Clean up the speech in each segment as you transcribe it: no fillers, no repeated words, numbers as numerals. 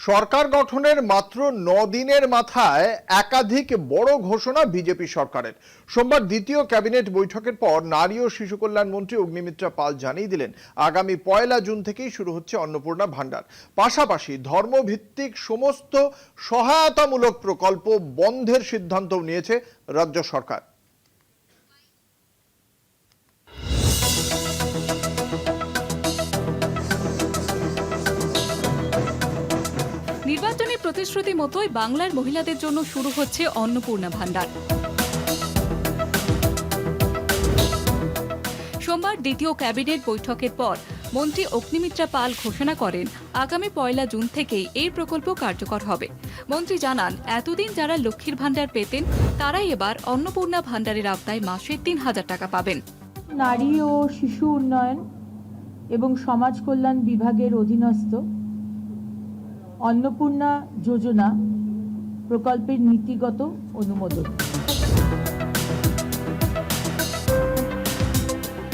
সরকার গঠনের মাত্র ৯ দিনের মাথায় একাধিক বড় ঘোষণা বিজেপি সরকারের। সোমবার দ্বিতীয় ক্যাবিনেট বৈঠকের পর নারী ও শিশু কল্যাণ মন্ত্রী অগ্নিমিত্রা পাল জানিয়ে দিলেন, আগামী ১ জুন থেকেই শুরু হচ্ছে অন্নপূর্ণা ভান্ডার। পাশাপাশি ধর্মভিত্তিক সমস্ত সহায়তামূলক প্রকল্প বন্ধের সিদ্ধান্তও নিয়েছে রাজ্য সরকার। নির্বাচনী প্রতিশ্রুতি মতোই বাংলার মহিলাদের জন্য শুরু হচ্ছে অন্নপূর্ণা ভান্ডার। সোমবার দ্বিতীয় ক্যাবিনেট বৈঠকের পর মন্ত্রী অগ্নিমিত্রা পাল ঘোষণা করেন, আগামী ১ জুন থেকেই এই প্রকল্প কার্যকর হবে। মন্ত্রী জানান, এতদিন যারা লক্ষ্মীর ভান্ডার পেতেন তারাই এবার অন্নপূর্ণা ভান্ডারের আওতায় মাসে ৩,০০০ টাকা পাবেন। নারী ও শিশু উন্নয়ন এবং সমাজ কল্যাণ বিভাগের অধীনস্থ অন্নপূর্ণা যোজনা প্রকল্পের নীতিগত অনুমোদন।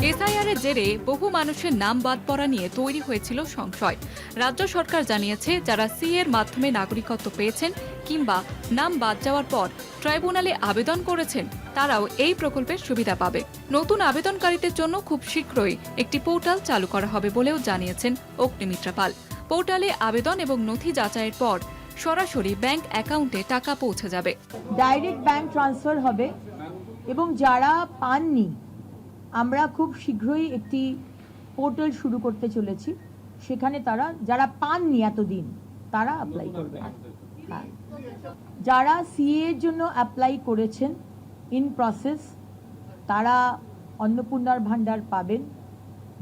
এসআইআর এর জেরে বহু মানুষের নাম বাদ পড়া নিয়ে তৈরি হয়েছিল সংশয়। রাজ্য সরকার জানিয়েছে, যারা সিএ এর মাধ্যমে নাগরিকত্ব পেয়েছেন কিংবা নাম বাদ যাওয়ার পর ট্রাইব্যুনালে আবেদন করেছেন তারাও এই প্রকল্পের সুবিধা পাবে। নতুন আবেদনকারীদের জন্য খুব শীঘ্রই একটি পোর্টাল চালু করা হবে বলেও জানিয়েছেন অগ্নিমিত্রা পাল। পোর্টালে আবেদন এবং নথি যাচাইয়ের পর সরাসরি ব্যাংক অ্যাকাউন্টে টাকা পৌঁছে যাবে। ডাইরেক্ট ব্যাংক ট্রান্সফার হবে এবং যারা পাননি আমরা খুব শীঘ্রই একটি পোর্টাল শুরু করতে চলেছি, সেখানে তারা যারা পাননি এতদিন তারা অ্যাপ্লাই করবে। যারা সিএ এর জন্য অ্যাপ্লাই করেছেন ইন প্রসেস তারা অন্নপূর্ণার ভান্ডার পাবেন।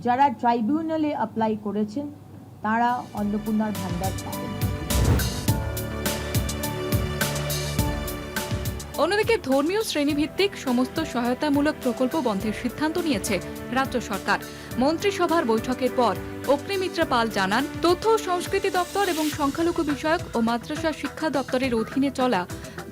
যারা ট্রাইব্যুনালে অ্যাপ্লাই করেছেন তারা অন্নপূর্ণার ভান্ডার পাবেন। অন্যদিকে ধর্মীয় শ্রেণীভিত্তিক সমস্ত সহায়তামূলক প্রকল্প বন্ধের সিদ্ধান্ত নিয়েছে রাজ্য সরকার। মন্ত্রিসভার বৈঠকের পর অগ্নিমিত্রা পাল জানান, তথ্য ও সংস্কৃতি দপ্তর এবং সংখ্যালঘু বিষয়ক ও মাদ্রাসা শিক্ষা দপ্তরের অধীনে চলা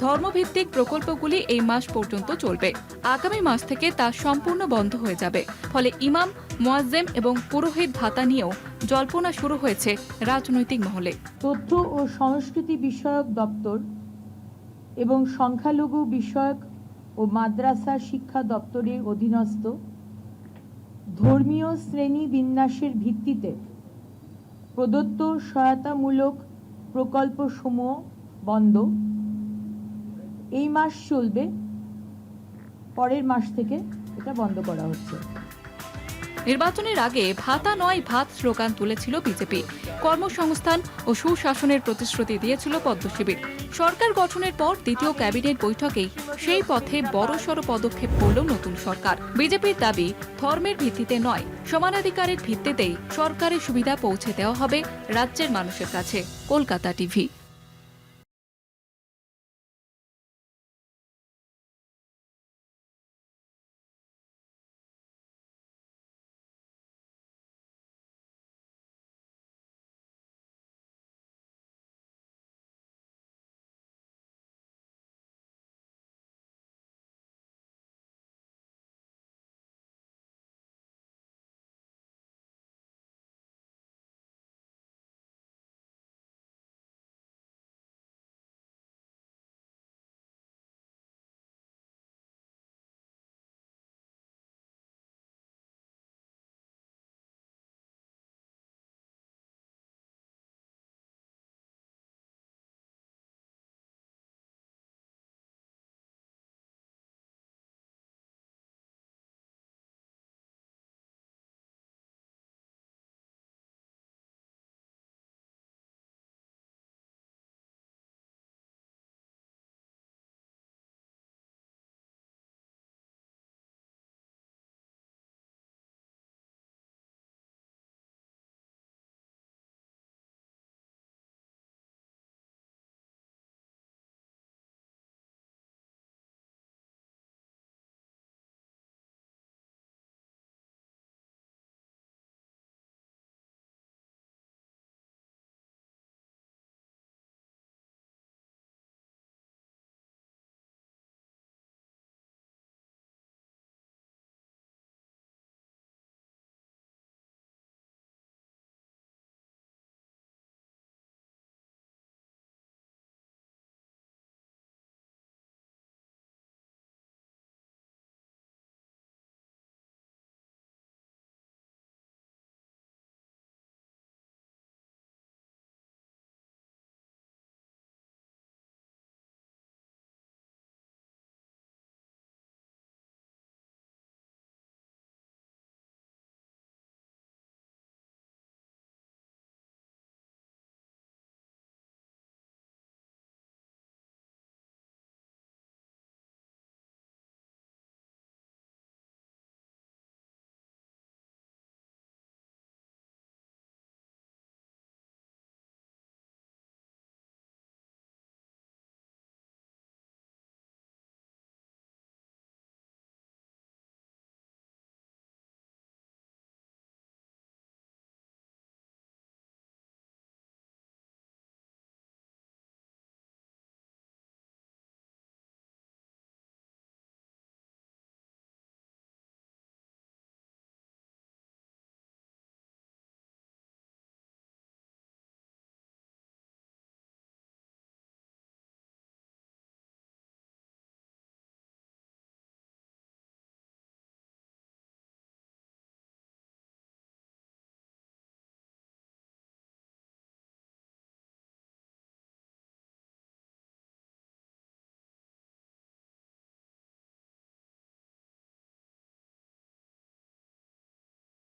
ধর্মভিত্তিক প্রকল্পগুলি এই মাস পর্যন্ত চলবে। আগামী মাস থেকে তা সম্পূর্ণ বন্ধ হয়ে যাবে। ফলে ইমাম, মুয়াজ্জেম এবং পুরোহিত ভাতা নিয়েও জল্পনা শুরু হয়েছে রাজনৈতিক মহলে। তথ্য ও সংস্কৃতি বিষয়ক দপ্তর এবং সংখ্যালঘু বিষয়ক ও মাদ্রাসা শিক্ষা দপ্তরের অধীনস্থ ধর্মীয় শ্রেণী বিন্যাসের ভিত্তিতে প্রদত্ত সহায়তামূলক প্রকল্পসমূহ বন্ধ এই মাস চলবে, পরের মাস থেকে এটা বন্ধ করা হচ্ছে। নির্বাচনের আগে ভাতা নয় ভাত স্লোগান তুলেছিল বিজেপি। কর্মসংস্থান ও সুশাসনের প্রতিশ্রুতি দিয়েছিল পদ্মশিবির। সরকার গঠনের পর দ্বিতীয় ক্যাবিনেট বৈঠকেই সেই পথে বড়সড় পদক্ষেপ করল নতুন সরকার। বিজেপির দাবি, ধর্মের ভিত্তিতে নয়, সমানাধিকারের ভিত্তিতেই সরকারের সুবিধা পৌঁছে দেওয়া হবে রাজ্যের মানুষের কাছে। কলকাতা টিভি।